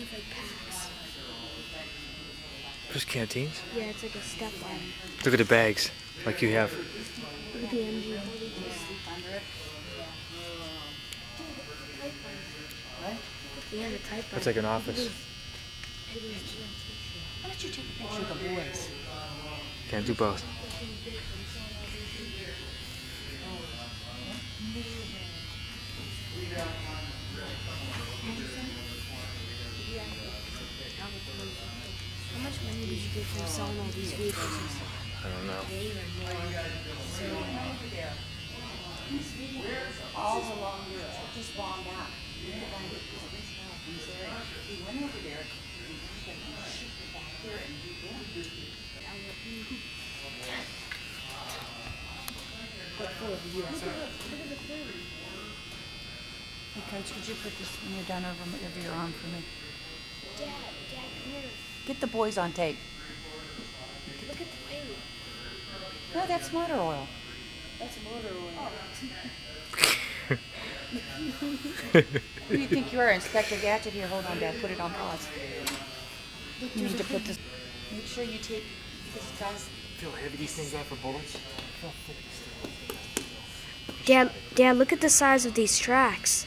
have like packs. There's canteens. Yeah, it's like a step ladder. Look at the bags, like you have. Look at the MG. Yeah, the typewriter. That's like an office. Why don't you take a picture of the boys? Can't do both. How much money did you get from selling all these vehicles and stuff? I don't know. All along Europe, just bombed out. He went over there. He said, "Shit, get back here and do that." But full of US. Look at the food. Hey, Coach, could you put this when you're done over your arm for me? Dad, come here. Get the boys on tape. Look at the weight. No, that's motor oil. That's motor oil. Who do you think you are, Inspector Gadget? Here, hold on, Dad. Put it on pause. You need to put this. Make sure you take this, guys. Feel how heavy these things are for bullets? Dad, look at the size of these tracks.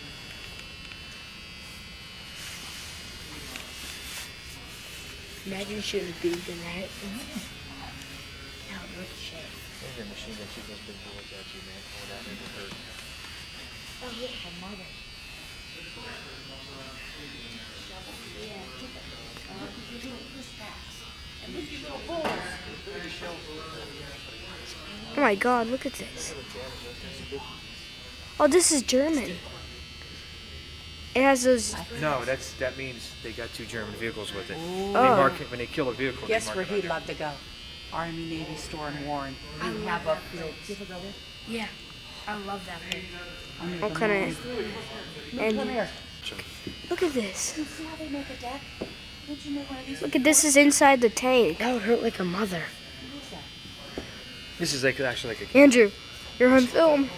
Imagine shooting a bead in that. That would ricochet. There's your machine gun shooting those big bullets at you, man. Oh, that made me hurt. Oh, look at my mother. Oh my God, look at this. Oh, this is German. It has those. No, that means they got 2 German vehicles with it. Ooh. They mark it when they kill a vehicle. Guess they mark where it on he'd there. love to go? Army Navy store in Warren. I We love have that a field. Do you ever go there? Yeah, I love that thing. What kind of? And come here. Look at this. You see how they make a deck? Did you make one of these? Look at this is inside the tank. That would hurt like a mother. What is that? This is like actually like a. Andrew, you're on film.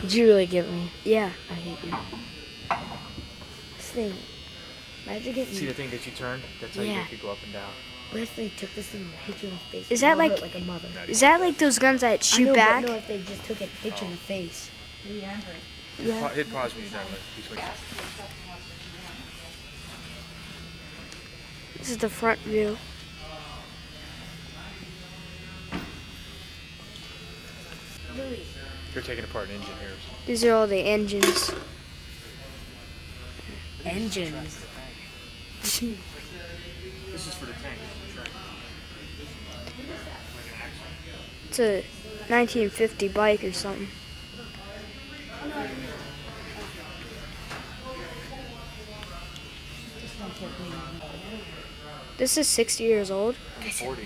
Did you really get me? Yeah. I hate you. This thing. Imagine getting. See the thing that you turn? That's how Yeah. you could go up and down. What if they took this thing and hit you in the face? Is that That would like- hurt like a mother? Is that like those guns that I shoot know, back? But no, if they just took it and hit you in the face. Yeah. Hit pause when you're done with it. This is the front view. They're taking apart an engine here. These are all the engines. Engines. This is for the tank. It's a 1950 bike or something. This is 60 years old. 40s.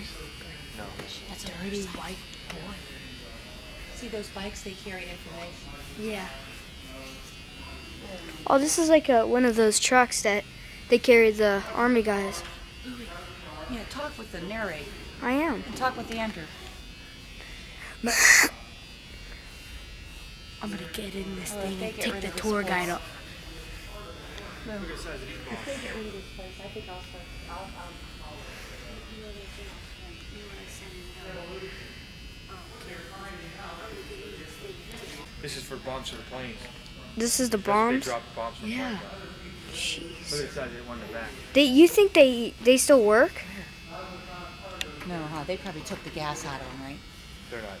No. That's a dirty white boy. See those bikes? They carry information. Yeah. Oh, this is like one of those trucks that they carry the army guys. Yeah, talk with the narrator. I am. And talk with Andrew. I'm gonna get in this Oh, thing if they and get take rid the of this tour place. guide up. If they get rid of this place, I think I'll This is for bombs to the planes. This is the That's where they bombs. drop bombs from Yeah. the Jeez. plane. Look at the size of the one in the back. You think they still work? No, huh? They probably took the gas out of them, right? They're not.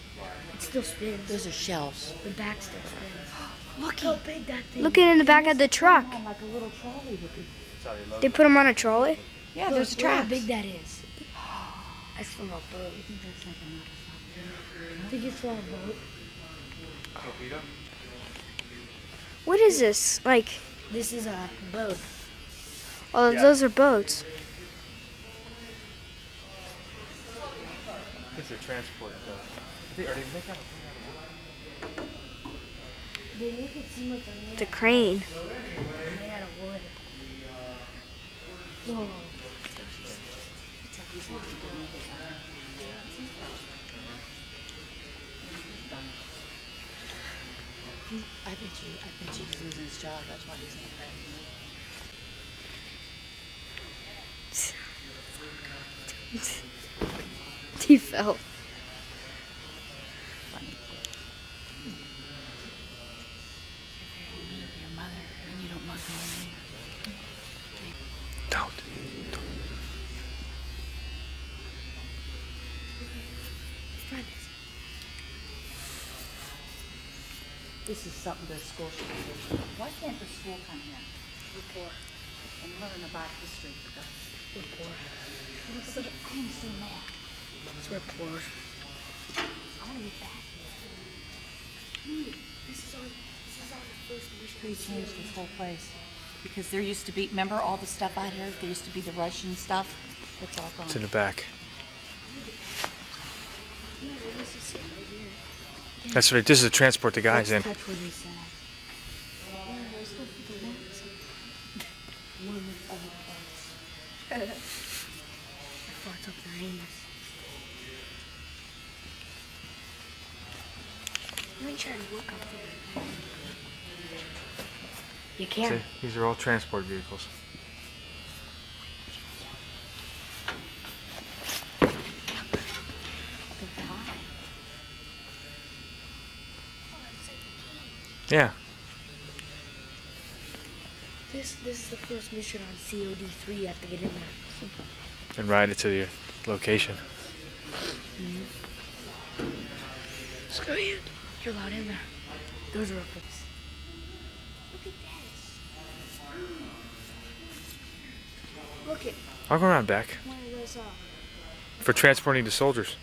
It still spins. Those are shells. The back still spins. Look How big that thing Look at it in the back of the truck. like a little trolley with it. That's how they load They put them on a trolley. Yeah, Look, there's look how tracks. big that is. That's from a boat. I think that's like a motherfucker. I think it's from a boat. Torpedo? What is this? Like, This is a boat. oh, Yeah. those are boats. It's a transport though. Are they making out of They make it seem like they're made The crane. out of wood. Whoa. I bet you he's losing his job. That's why he's not ready. He fell. Funny. You're very mean to your mother, and you don't love me. Don't. This is something the school should do. Why can't the school come here? We're poor. And learn about history for God? We're poor. See, I understand that. Because we're poor. I want to get back here. This is our first mission. We changed this whole place. Because there used to be, remember all the stuff out here? There used to be the Russian stuff. It's all gone. It's in the back. That's right. This is to transport the guys in. Touch what he said. I thought up your anus. Let me try to look up there. You can't. See, these are all transport vehicles. Yeah. This is the first mission on COD3. You have to get in there. And ride it to your location. Screw you. You're allowed in there. Those are ripples. Look at this. Look at I'll go around back. one of those. For transporting the soldiers.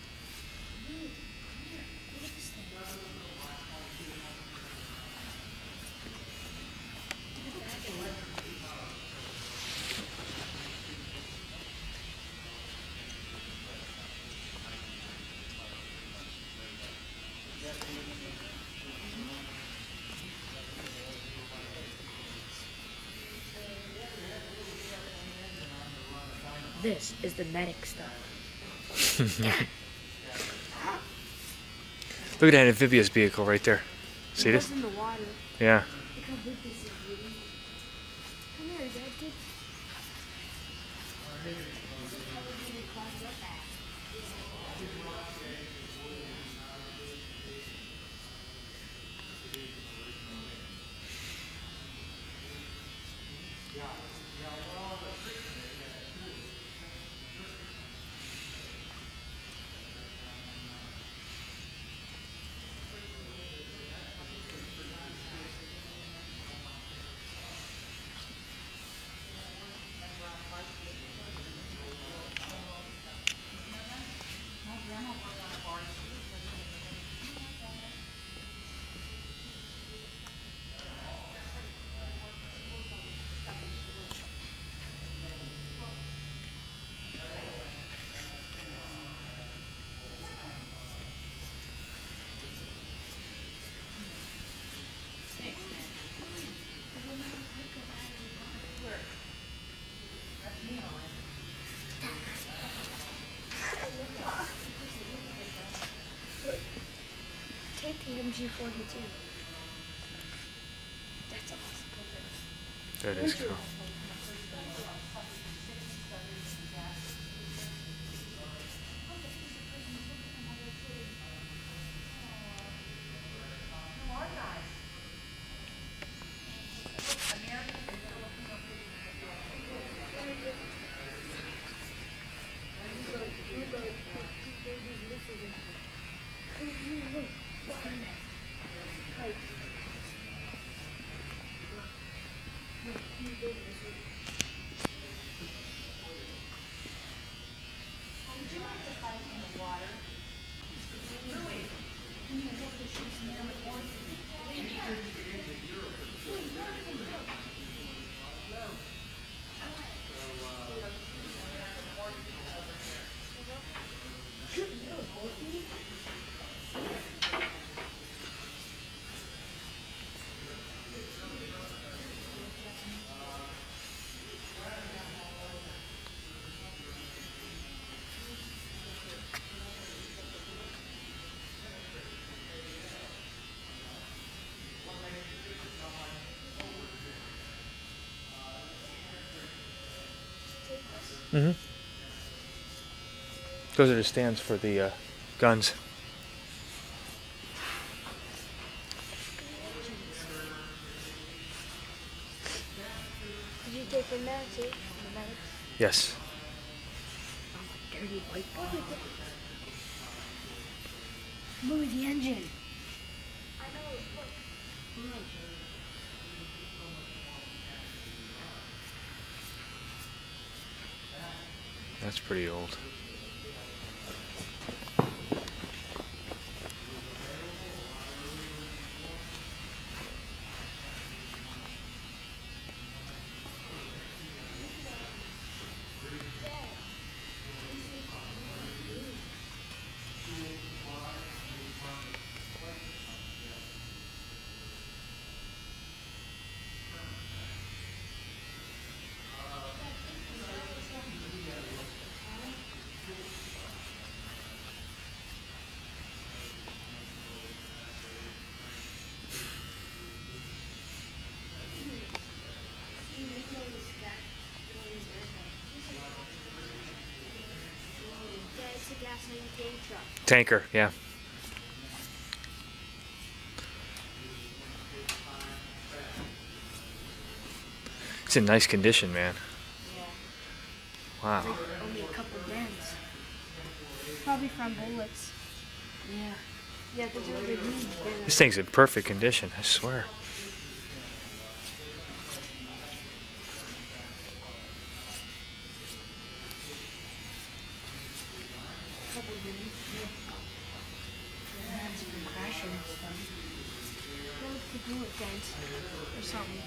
This is the medic stuff. Look at that amphibious vehicle right there. See It this? goes in the water. Yeah. Look how big this is, Rudy. Come here, Dad. Get. Take the MG42. That's awesome. There it is. Cool. Those are the stands for the guns. Did you take them down too? The medics? Yes. Dirty white boy. Move the engine. I know. That's pretty old. It's a gasoline tank truck. Tanker, yeah. It's in nice condition, man. Yeah. Wow. Only a couple dents. Probably from bullets. Yeah. Yeah, but they're really good. This thing's in perfect condition, I swear. Couple dents. Yeah. It's been crashing and stuff. What could do with dents or something?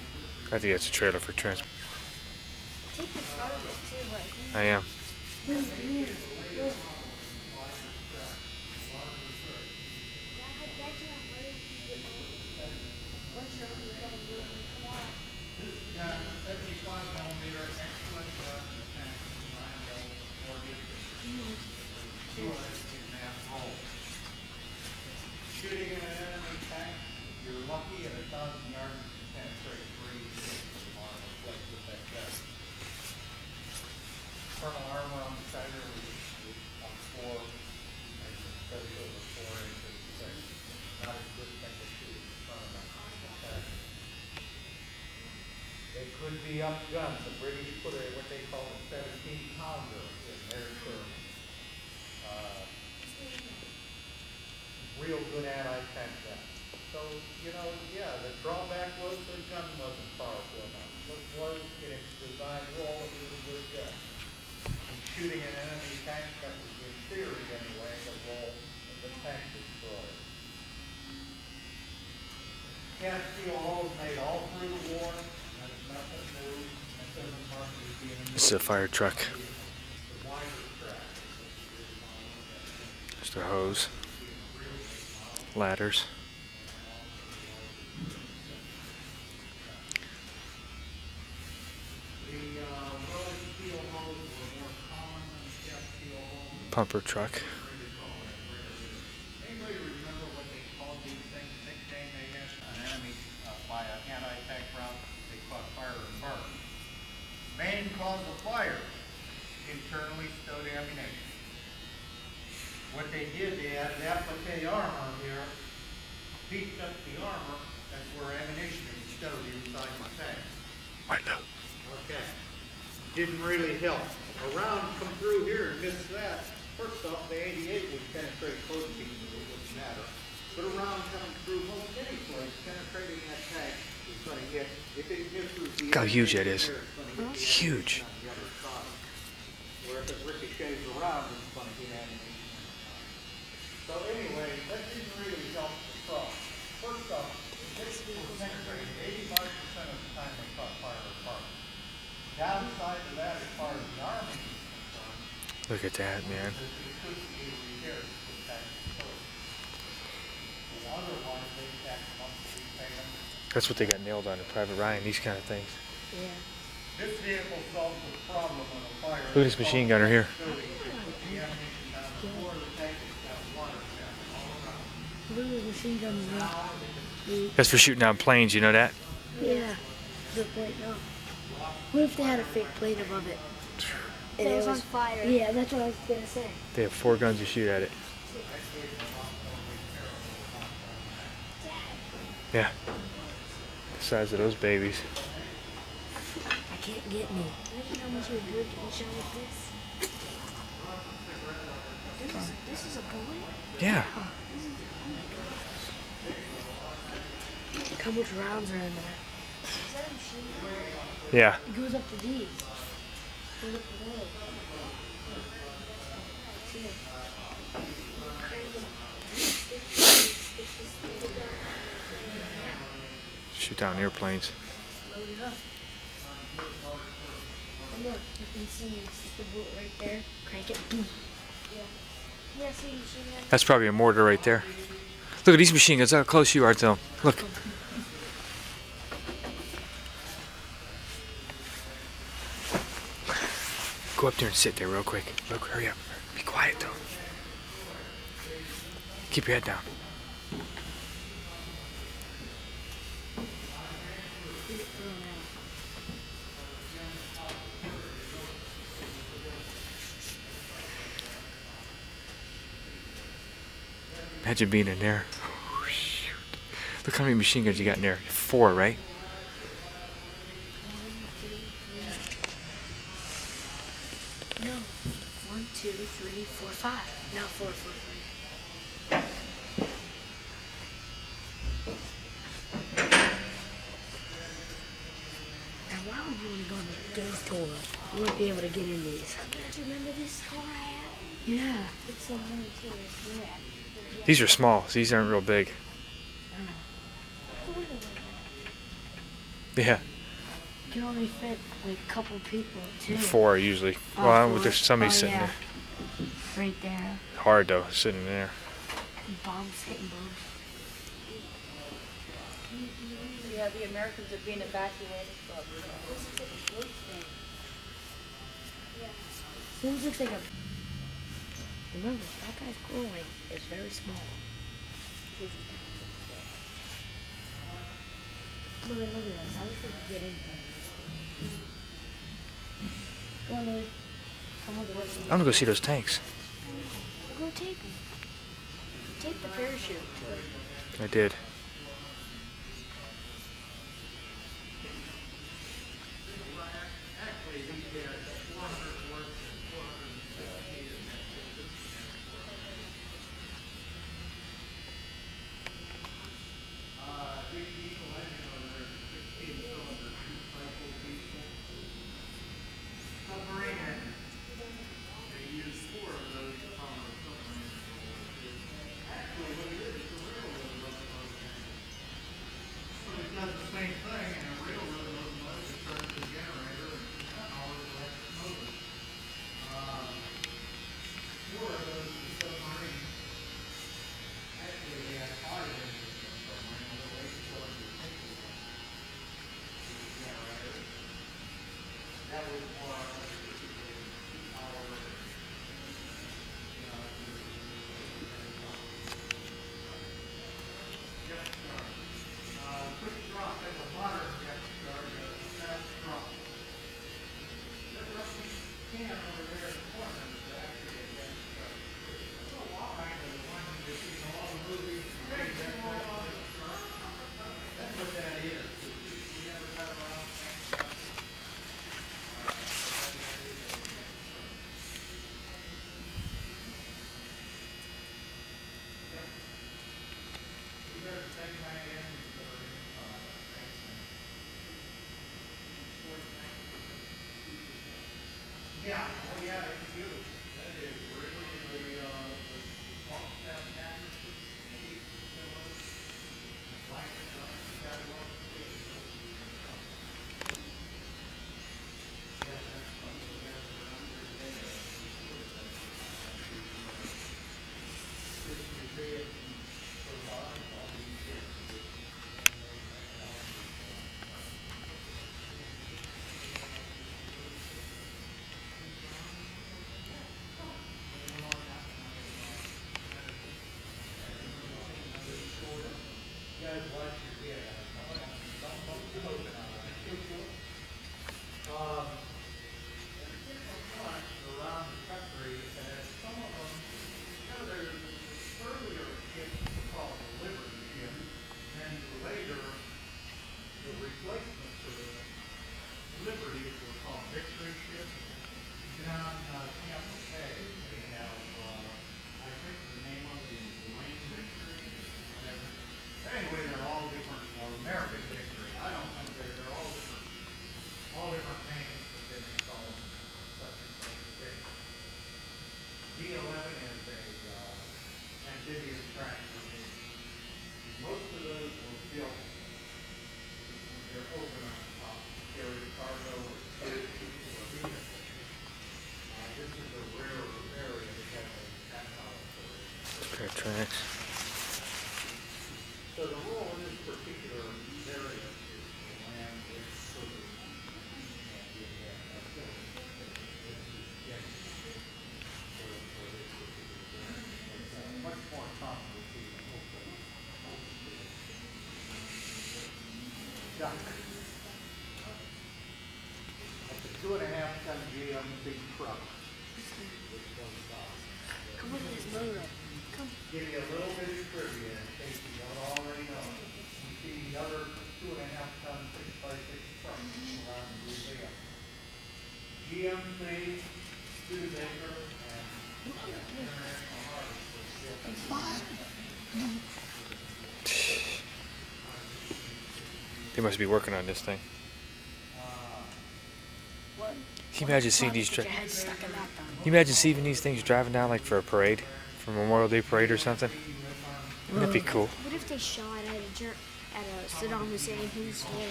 I think that's a trailer for transport. Take the front of it too, like. I am. Shooting in an enemy tank, you're lucky at 1,000 yards to penetrate 3 inches of armor plate with that gun. Internal armor on the sider is on 4, and study over 4 inches thick. Not a good thing to shoot in front of a tank. They could be up guns. The British put what they call a 17-pounder in their term. Real good anti-tank gun. So, you know, yeah, the drawback was the gun wasn't powerful enough. What was in its design role, it was a good gun. And shooting an enemy tank, that was in theory anyway, the role of the tank destroyer. Can't steel holes made all through the war. That is nothing new. That doesn't mark it as being a This is a fire truck. the wider track. Just a hose. Ladders. Pumper truck. Anybody remember what they called these things? Nickname they had an enemy by an anti-tank round. They caught fire and burn. Main cause of fire: internally stowed ammunition. What they did, they added applique armor here, beefed up the armor. That's where ammunition is stowed inside the tank. I know. Okay. Didn't really help. A round come through here and miss that. First off, the 88 would penetrate close pieces, it wouldn't matter. But a round coming through most any place, penetrating that tank is going to hit. If it misses the Look how huge that is. it's going to hit the Huge. ammunition on the other side. Where if it ricochets around, it's going to hit ammunition on the side. So anyway, that didn't really help the cross. First off, this will penetrate 85% of the time they caught fire apart. Downside to that, as far as the Army is concerned, Look at that, man. is it couldn't be repaired with that facility. Otherwise, they stack them up to repay them. That's what they got nailed on in Private Ryan, these kind of things. Yeah. This vehicle solves the problem of a fire. Look at this machine gunner here. They put the ammunition down the floor of the tank, it's got water jamming all around. Look at the machine gun. That's for shooting down planes, you know that? Yeah. The plate, no. What if they had a fake plate above it? And It was on fire. Yeah, that's what I was gonna say. They have 4 guns to shoot at it. Yeah. The size of those babies. I can't get me. Imagine how much it would hurt to get shot with this. This is a bullet? Yeah. Look how much rounds are in there. Is that a machine gun? Yeah. It goes up to these. Goes up to those. Shoot down airplanes. Load it up. And look, you can see the bullet right there. Crank it. Boom. Yeah, see machine gun. That's probably a mortar right there. Look at these machine guns. Look how close you are to them. Look. Go up there and sit there real quick. Look, hurry up. Be quiet though. Keep your head down. Imagine being in there. Oh, shoot. Look how many machine guns you got in there. 4, right? No. 1, 2, 3, 4, 5. Now 4, 4, 3. Now why would you want to go on the game tour? You won't be able to get in these. Do you remember this car I had? Yeah. It's the one too. Yeah. These are small. So these aren't real big. Yeah. You can only fit like a couple people too. 4 usually. Oh, Well, 4. there's somebody Oh, sitting yeah. there. Right there. Hard though, sitting there. Bombs hitting bombs. Yeah, the Americans are being evacuated. This looks like a. Remember, that guy's growing is very small. Look at this. How does it get in here? Go on, Louis. Come on, I'm gonna go see those tanks. go tape him. Tape the parachute to it. I did. 2.5-ton GM big truck. Come look at this motor. Come. Give you a little bit of trivia in case you don't already know. You see the other 2.5-ton 6x6 trucks around the museum. GM made Studebaker and International Harvest. They must be working on this thing. Can you imagine seeing these? Can you imagine seeing these things driving down like for a parade, for Memorial Day parade or something? Wouldn't that be cool? What if they shot at a Saddam Hussein who's flying?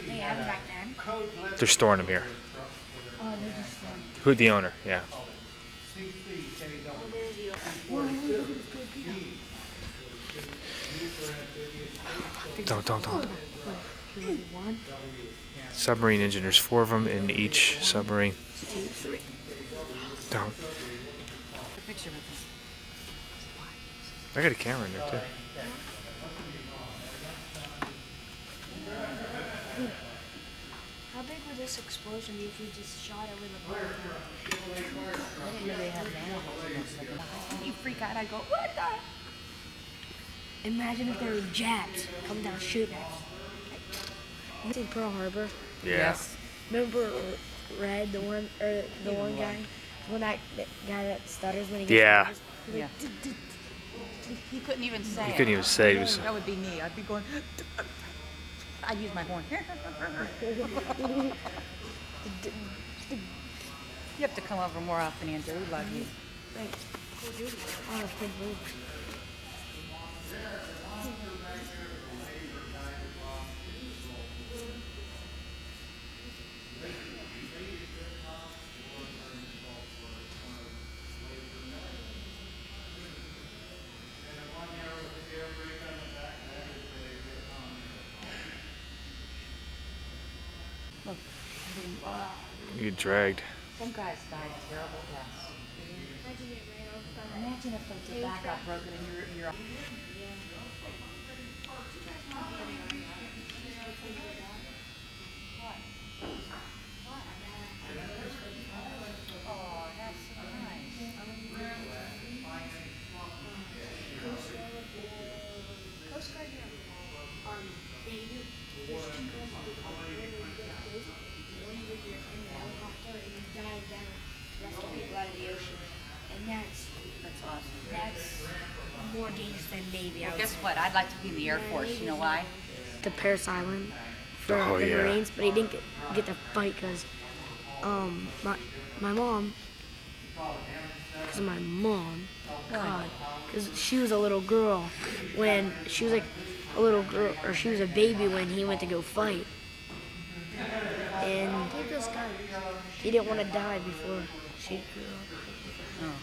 They had them back then. They're storing them here. Oh, they're just Who the owner? Yeah. Don't. Submarine engine. There's 4 of them in each submarine. Don't. a picture with us. I got a camera in there too. How big would this explosion be if we just shot it with a bullet? I didn't know they had manholes in this. You freak out, I go, what the? Imagine if there were Japs coming down shooting at us. You think Pearl Harbor? Yeah. Yes. Remember Red, the one guy? When that guy that stutters when he gets Yeah. nervous? He's Yeah. like, He couldn't even say He it. couldn't even say it. Was, That would be me. I'd be going, I'd use my horn. You have to come over more often, Andrew. We love you. oh, it's big move. Look. you get dragged. Some guys died terrible deaths. Imagine if like your back got broken and you're Oh, that's so nice. Coast Guard, they do. There's 2 guys who are really good at this. One where you're in the helicopter and you dive down to rescue people out of the ocean. And that's awesome. That's more dangerous than Navy. Well, guess what? I'd like to be in the Air Force. You know why? To Paris Island for Oh, the yeah. Marines, but he didn't get to fight because my mom, because she was a little girl when she was like a little girl, or she was a baby when he went to go fight, and he didn't want to die before she grew up. Oh.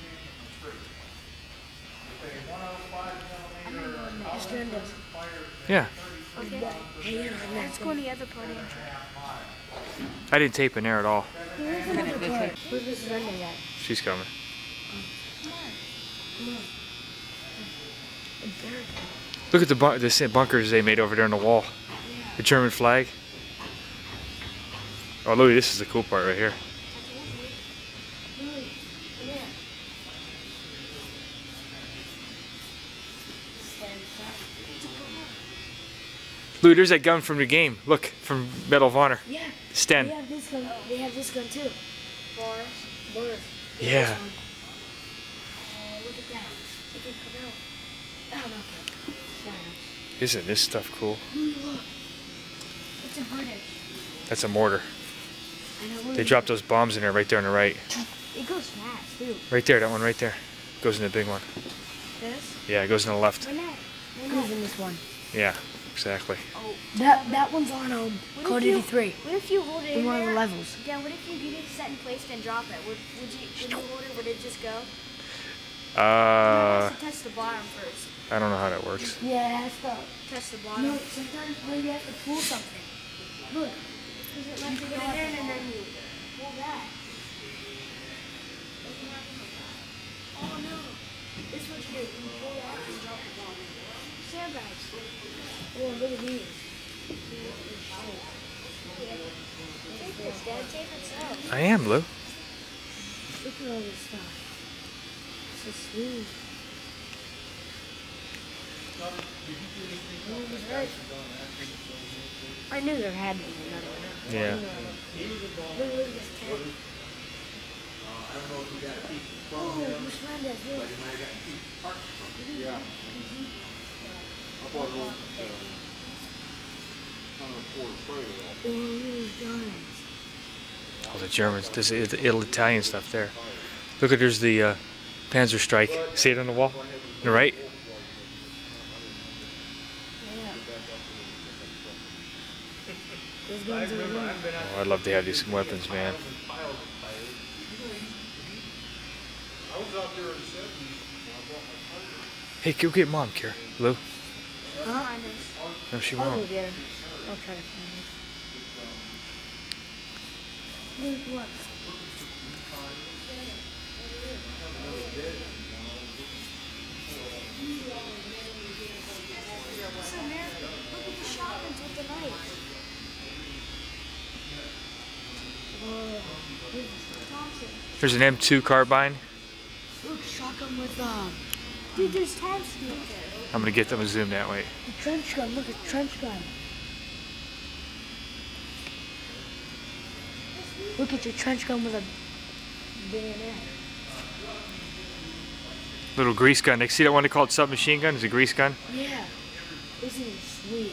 Just doing this. Yeah. Okay. Hey, let's go on the other part. I didn't tape in there at all. Who's this under that? She's coming. Look at the bunkers they made over there on the wall. The German flag. Oh, Louis, this is the cool part right here. Louis, there's that gun from the game. Look, from Medal of Honor. Yeah. Sten. They have this gun. They have this gun too. Boris. Yeah. Oh, look at that. It can come out. Oh, no. Sorry. Isn't this stuff cool? Look. It's a British. That's a mortar. I know. They dropped those bombs in there right there on the right. It goes fast too. Right there, that one right there. Goes in the big one. This? Yeah, it goes in the left. Why not? Goes in this one. Yeah, exactly. Oh, that one's on Code 83. What if you hold it In in one of the there? levels. Yeah, what if you get it set in place and drop it? Would you hold it, would it just go? You have to test the bottom first. I don't know how that works. Yeah, it has to. Test the bottom. No, sometimes you have to pull something. Look. Because it lets you get it in and then you pull that. Oh no. This what you do. You pull that and drop the ball. Sandbags. Oh, look at these. Take this, Dad. Tape itself. I am, Lou. Look at all this stuff. It's so smooth. Oh, was right. I knew there had to be another one. Yeah. Look at this cat. Oh, Miss Fernandez, look. Oh, these guns. All the Germans. This is the Italian stuff there. Look at there's the Panzer Strike. See it on the wall? On the right? Those guns are good. Oh, I'd love to have these weapons, man. Hey, go get Mom, Kira. Lou? Huh? No, she I'll go won't. get her. I'll try to find her. Look what? Listen, man. Look at the shotguns with the knife. Thompson. There's an M2 carbine. Look, shotgun with Dude, there's Thompson up there. I'm gonna get them and zoom that way. the trench gun. Look at trench gun. Look at your trench gun with a bayonet. Little grease gun. They see that one they call it submachine gun? It's a grease gun. Yeah. This is sweet.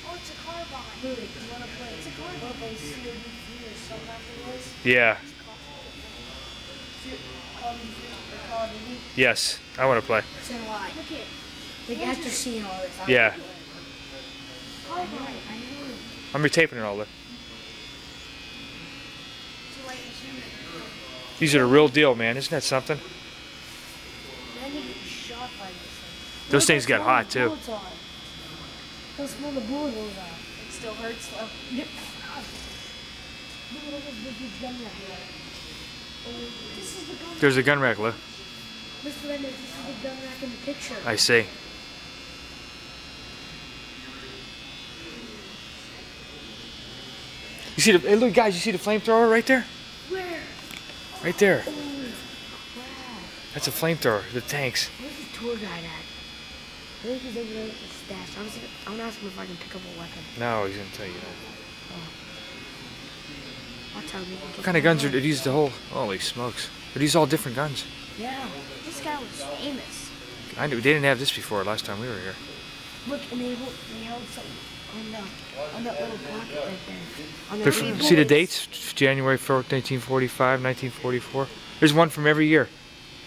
Oh, it's a carbine. Look, you wanna play? It's a carbine. Wanna play COD 3 or something after this? Yeah. Call of Duty? Yes. I want to play. So do I. Look at Like after seeing all this. Yeah. carbine. I know. I'm retaping it all. Lou. It's a light machine. These are the real deal, man. Isn't that something? Then you get shot by this thing. Those things got hot, too. Don't smell the bullet holes out. It still hurts though. Look at this big gun rack. This is the gun. There's a gun rack, Lou. Mr. Renders, this is the gun rack in the picture. I see. You see the, hey, look, guys, you see the flamethrower right there? Where? Right there. Holy crap. That's a flamethrower. The tanks. Where's the tour guide at? I think he's over there at the stash. I'm gonna ask him if I can pick up a weapon. No, he's gonna tell you that. I'll tell him. What kind of guns are these? The whole? Holy smokes! Are these all different guns? Yeah. This guy was famous. I knew they didn't have this before last time we were here. Look, and they held something on that little pocket right there. On They're the from, see the dates? January 4th, 1945, 1944. There's one from every year,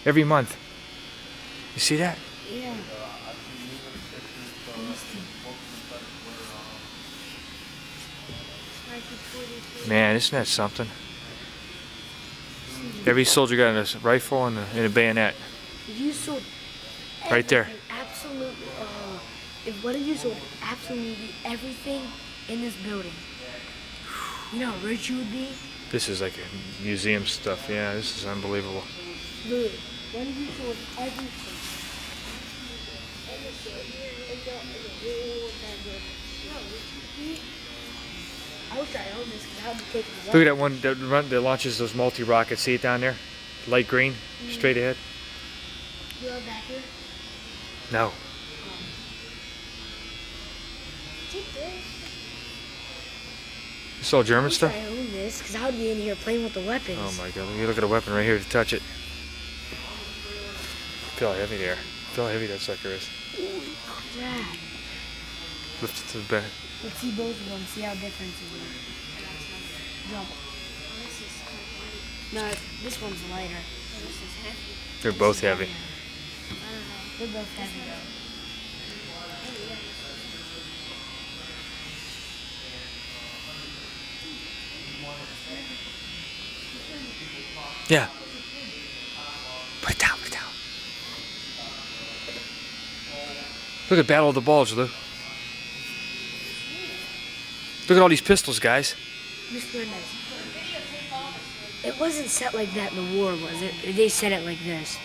every month. You see that? Yeah. Man, isn't that something? Every soldier got a rifle and a bayonet. You sold Right there. everything, absolutely. If one of you sold absolutely everything in this building, you know how rich you would be? This is like a museum stuff. Yeah, this is unbelievable. Look, one of you sold everything. I wish I owned this because I would be taking it. Look at that one that launches those multi-rockets. See it down there? Light green, straight ahead. You have back here? No. Take this. It's all German I wish stuff? I owned this because I would be in here playing with the weapons. Oh my god, you look at a weapon right here to touch it. Feel how heavy there. Feel how heavy that sucker is. Yeah. Lift it to the back. Let's see both of them, see how different it is. Drop it. This is kind of light. No, this one's lighter. This is heavy. They're both heavy. I don't know. They're both heavy though. Yeah. Put it down, put it down. Look at Battle of the Bulge, Lou. Look at all these pistols, guys. Mr. Mendez. It it wasn't set like that in the war, was it? They set it like this.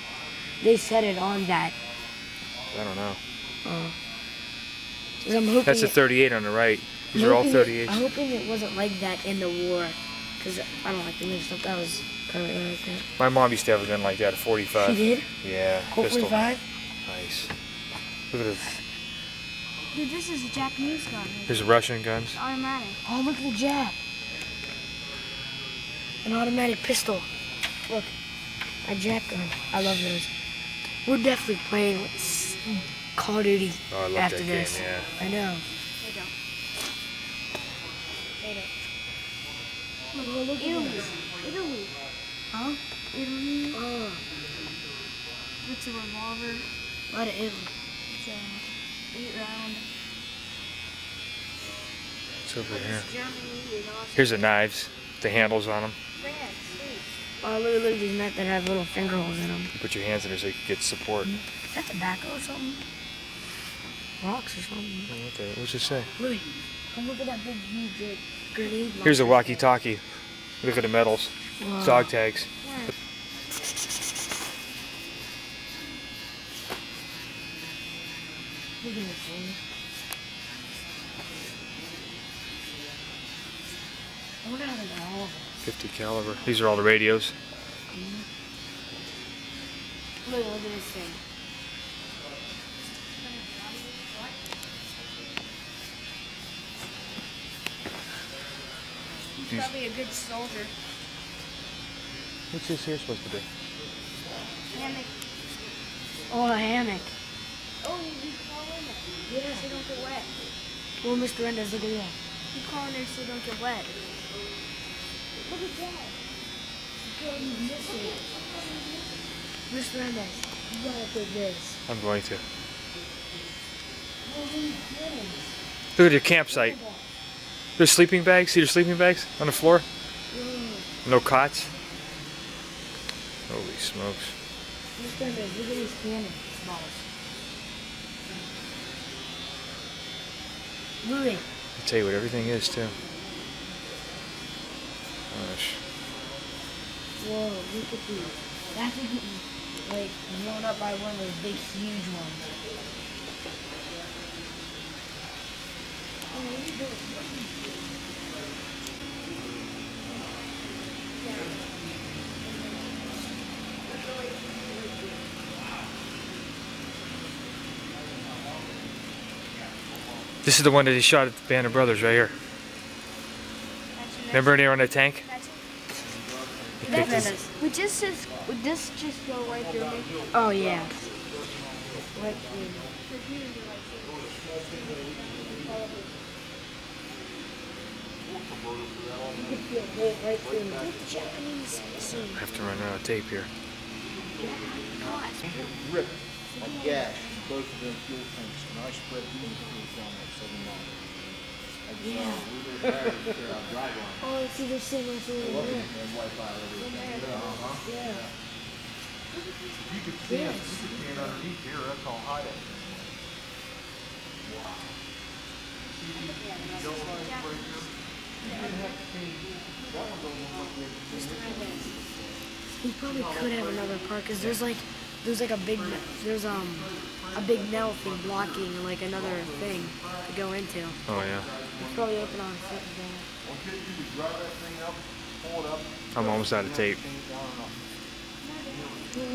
They set it on that. I don't know. 'Cause I'm hoping That's a 38 on the right. These are all 38s. I'm hoping it wasn't like that in the war. Because I don't like the new stuff. That was kind of like that. My mom used to have a gun like that, a 45. She did? Yeah, Colt pistol. 45? Nice. Look at this. Dude, this is a Japanese gun. There's Russian guns. It's automatic. Oh, look at the Jap. An automatic pistol. Look, a Jap gun. I love those. We're definitely playing Call of Duty Oh, I love after that this. game, yeah. I know. They don't. They don't. Look Italy. Italy. Huh? Italy. Oh, It's a revolver. a lot of Italy. It's a 8-round. It's over here. Germany is awesome. Here's the knives, the handles on them. France, sweet. Oh, look at these knives that have little finger holes in them. You put your hands in there so you can get support. Is that tobacco or something? Rocks or something. Okay, what's it say? Louis, come look at that big huge grenade. Here's a launcher. walkie-talkie. Look at the medals. Wow. Dog tags. Look at this thing. I wonder how they got all of them. 50 caliber. These are all the radios. Look at this thing. He's probably a good soldier. What's this here supposed to be? Hammock. Oh, a hammock. Oh, you call in it. Yeah, so they don't get wet. Oh, Mr. Enders, look at that. You call in there so they don't get wet. Look at that. Mr. Enders, you gotta take this. I'm going to. Look at your campsite. There's sleeping bags. See your sleeping bags on the floor? No cots. Holy smokes. Mr. Enders, look at these cannon balls. Louis. I'll tell you what everything is too. Gosh. Whoa, look at these. That's like blown up by one of those big, huge ones. This is the one that he shot at the Band of Brothers right here. Remember when they were on that tank? He picked his- Would this just go right through me? Oh, yeah. Right through. You could feel it right through. Japanese scene. I have to run out of tape here. Rip, a gash, both of them fuel tanks, and I spread these fuels down that 7 miles. Yeah. We were tired to clear out drive line. Oh, see, they're sitting right through Look there. and wipe out everything. Yeah. You could stand underneath here, that's all high up. We probably could have another car because there's like a big a big metal thing blocking like another thing to go into. Oh yeah. It's probably open on foot and back. Okay, you would drive that thing up, pull it up. I'm almost out of tape. Down and up. Well,